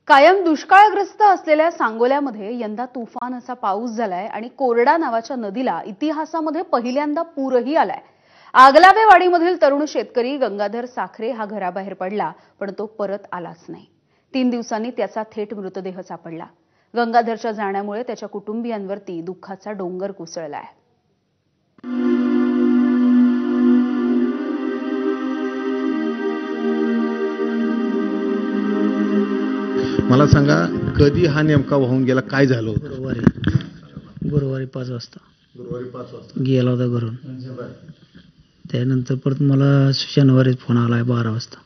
कायम दुष्काळग्रस्त असलेल्या सांगोल्यामध्ये यंदा तुफान असा पाऊस झालाय आणि कोरडा नावाच्या नदीला इतिहासामध्ये पहिल्यांदा पूरही आलाय। आगलावेवाडीमधील तरुण शेतकरी गंगाधर साखरे हा घराबाहेर पडला, पण तो परत आलाच नाही। 3 दिवसांनी त्याचा थेट मृतदेह सापडला। गंगाधरच्या जाण्यामुळे त्याच्या कुटुंबियांवरती दुःखाचा डोंगर कोसळलाय। मला सांगा, कधी हा नेमका वाहून गेला, काय झालं होतं? गुरुवारी 5 वाजता गुरुवारी 5 वाजता गेला होता घरून। त्यानंतर परत मला शनिवारी फोन आलाय 12 वाजता।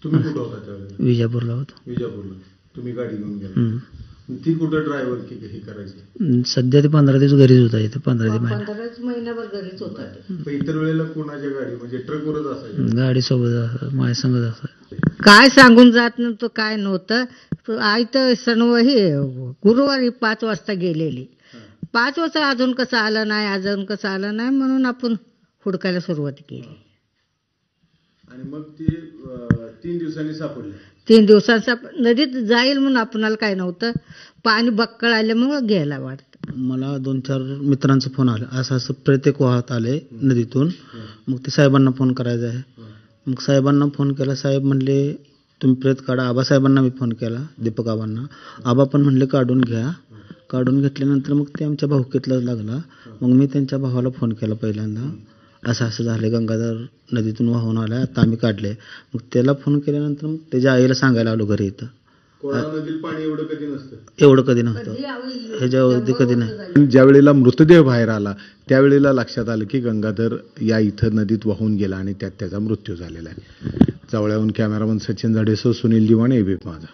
तुम्ही कुठे होता त्यावेळी? विजापूरला होतो। विजापूरला तुम्ही गाडी घेऊन गेला? ती कुठे ड्रायव्हर की करायची? सध्या ते 15 दिवस घरीच होता। इथे 15 महिनाभर घरीच होता। इतर वेळेला कोणाच्या गाडी म्हणजे ट्रकवरच असायची? गाडी सोबत माझ्या संगत असायचं। काय सांगून जात नव्हतं, काय नव्हतं। आई तर गुरुवारी 5 वाजता गेलेली। 5 वाजता अजून कसं आलं नाही, म्हणून आपण हुडकायला सुरुवात केली। आणि मग ती 3 दिवसांनी सापडली। 3 दिवसांचा नदीत जाईल म्हणून आपणाला काय नव्हतं, पाणी बक्कळ आल्यामुळे घ्यायला वाटतं। मला 2-4 मित्रांचा फोन आला, असं प्रत्येक वाहत आले नदीतून। मग ते साहेबांना फोन करायचा आहे। मग साहेबांना फोन केला, साहेब म्हणले तुम्ही प्रेत काढा। आबासाहेबांना मी फोन केला, दीपक आबांना। आबा पण म्हणले काढून घ्या। काढून घेतल्यानंतर मग ते आमच्या भाऊकीतला लागला। मग मी त्यांच्या भावाला फोन केला पहिल्यांदा, असं झालं, गंगाधर नदीतून वाहून आलाय, आता आम्ही काढले। मग त्याला फोन केल्यानंतर मग त्याच्या आईला सांगायला आलो घरी इथं। नदीत पाणी एवढं कधी नसतं, एवढं कधी नव्हतं, ह्याच्यावरती कधी नाही। ज्या वेळेला मृतदेह बाहेर आला त्यावेळेला लक्षात आलं की गंगाधर या इथं नदीत वाहून गेला आणि त्यात त्याचा मृत्यू झालेला आहे। जवळून कॅमेरामन सचिन झाडेसह सुनील दिवाणे, एबीपी माझा।